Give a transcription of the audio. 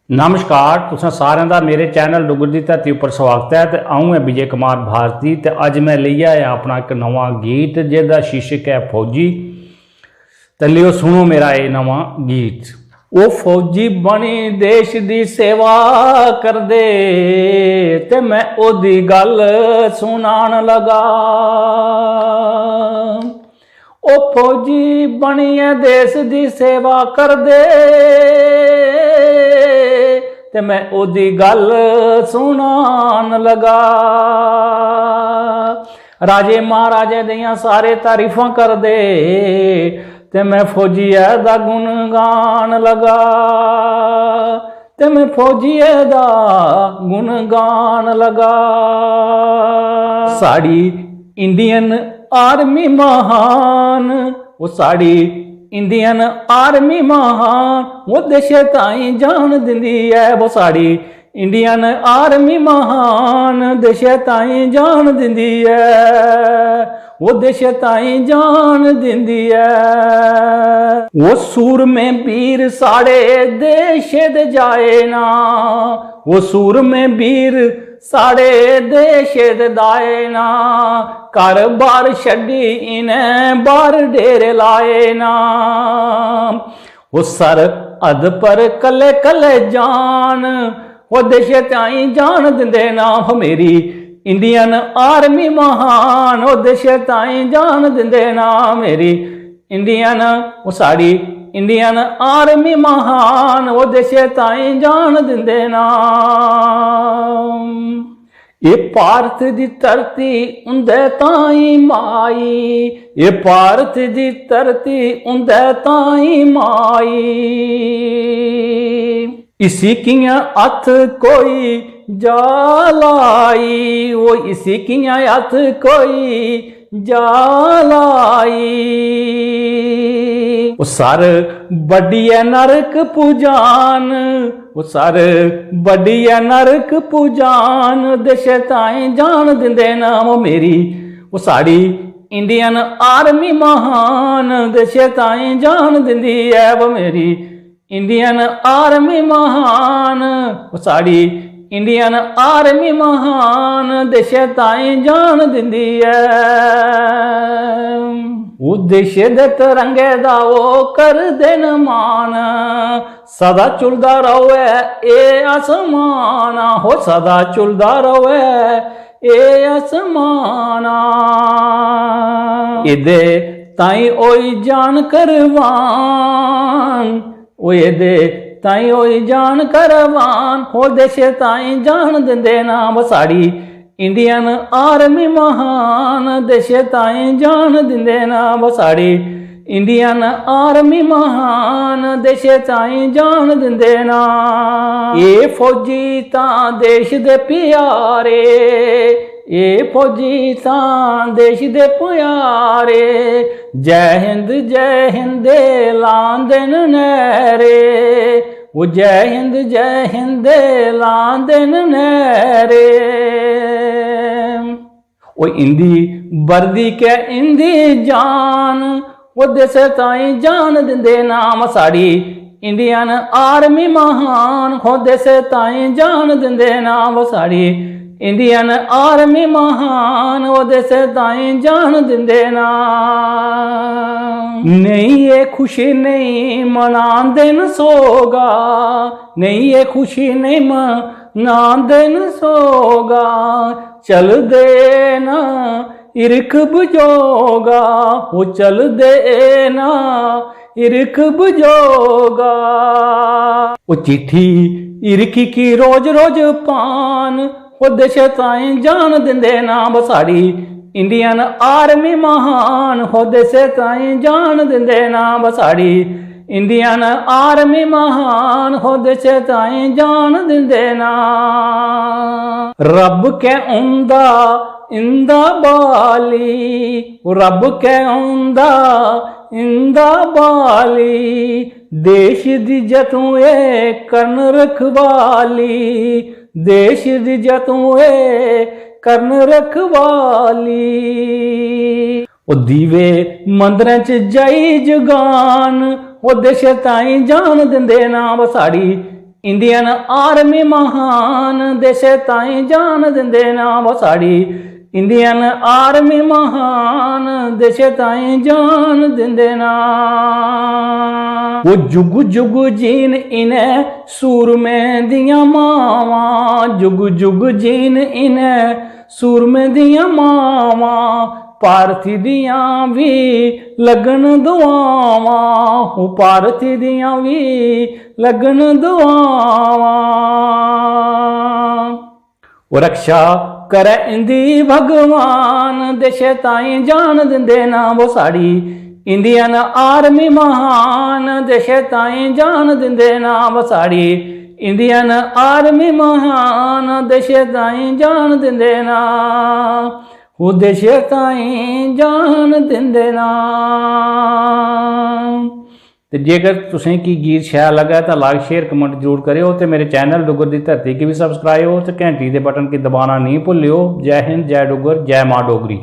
नमस्कार, तुसें सारें दा मेरे चैनल डुग्गर दी धरती उपर स्वागत है। तो अऊँ है विजय कुमार भारती। तो अज मैं लेई आया अपना एक नवा गीत जिसका शीर्षक है फौजी। तो लियो सुनो मेरा ये नवा गीत। वो फौजी बनी देश दी सेवा कर दे ते मैं ओदी गल सुनान लगा। ओ फौजी बनिए देश दी सेवा कर दे ते मैं ओदी गल सुनान लगा। राजे महाराजे दियां सारे तारीफां कर दे ते मैं फौजीए दा गुण गान लगा। ते मैं फौजीए दा गुण गान लगा। साड़ी इंडियन आर्मी महान, वो साड़ी इंडियन आर्मी महान, वो देश ताई जान दिंदी है। वो साड़ी इंडियन आर्मी महान, देश ताई जान दिंदी है। वो देश ताई जान दिंदी है। वो सूर में वीर साड़े देश दे जाए ना। वो सूर में वीर साड़े देश दे दाए ना। घर बार छड़ी इन्हें बार डेरे लाए ना। वो सर अद पर कले कले जान, वो देश ताई जान दिंदे ना। हो मेरी इंडियन आर्मी महान, वो देश ताई जान दिंदे ना। मेरी इंडियन वो साड़ी इंडियन आर्मी महान, वो देश ताई जान दिंदे ना। ये भारत दी धरती उंदे ताई माई, ये भारत दी धरती उंदे ताई माई। इसी किया हथ कोई जालाई, वो इसी किया हथ कोई जालाई। वो सर बड़िया नरक पूजान, वो सर बड़िया नरक पूजान, देश ताई जान दिंदे ना। वो मेरी वो साड़ी इंडियन आर्मी महान, देश ताई जान दिंदी है। वो मेरी इंडियन आर्मी महान, वो साड़ी इंडियन आर्मी महान, देश ताई जान दिंदी है। वो देश दे तिरंगे दा वो कर देन मान, सदा चुलदा रहे ए आसमाना। हो सदा चुलदा रहे ए आसमाना। इदे ताई ओई जान करवान, ओ इदे ताई ओई जान करवान, हो देश ताई जान दिंदे ना। वो साड़ी इंडियन आर्मी महान, देश ताई जान दिंदे ना। वो साड़ी इंडियन आर्मी महान, देश ताई जान दिंदे ना। ये फौजी तां देश दे प्यारे, ये फौजी तां देश दे प्यारे। जय हिंद लांदे नैरे, वो जय हिंद लांदे नैरे। वो इंदी वर्दी के इंदी जान, वो देश ताई जान दिंदे नाम। साड़ी इंडियन आर्मी महान, हो देश ताई जान दिंदे नाम। वो साड़ी इंडियन आर्मी महान, वो देश ताई जान दिंदे ना। नहीं ये खुशी नहीं मना दिन सोगा, नहीं ये खुशी नहीं मना दिन सोगा। चल देना इरक बुझोगा, वो चल देना इरक बुझोगा। वो चिट्ठी इरकी की रोज रोज पान, वो देश ताई जान दिंदे ना। वो साड़ी इंडियन आर्मी महान, हो देश ताई जान दिंदे ना। वो साड़ी इंडियन आर्मी महान, हो देश ताई जान दिंदे ना। रब के उंदा इंदा बाली, रब के उंदा इंदा बाली। देश दी जतू ए करन रखवाली, देश दी जतू ए करन रखवाली। वो दीवे मंदिर च जाई जगान, वो देश ताई जान दिंदे ना। वो साड़ी इंडियन आर्मी महान देश ताईं जान दिंदे ना वो साड़ी इंडियन आर्मी महान देश ताईं जान दिंदे ना वो जुग जुग जीन इन्हें सूरमे दियां मावां जुग जुग जीन इन्हें सूरमे दियां मावां पारथी दियां भी लगन दुआवां हो पारथी दियां भी लगन दुआवां वो रक्षा करे इंदी भगवान देश ताईं जान दिंदे ना वो साड़ी इंडियन आर्मी महान देश ताईं जान दिंदे ना वो साड़ी इंडियन आर्मी महान देश ताईं जान दिंदे ना वो देश ताईं जान दिंदे ना। तो जेकर तुसें की गीत शैल लगा तो लाइक शेयर कमेंट जरूर करियो तो मेरे चैनल डुगर दी धरती की भी सबसक्राइब हो तो घंटी के बटन की दबाना नहीं भूलियो। जय हिंद जय डुगर जय मां डोगरी।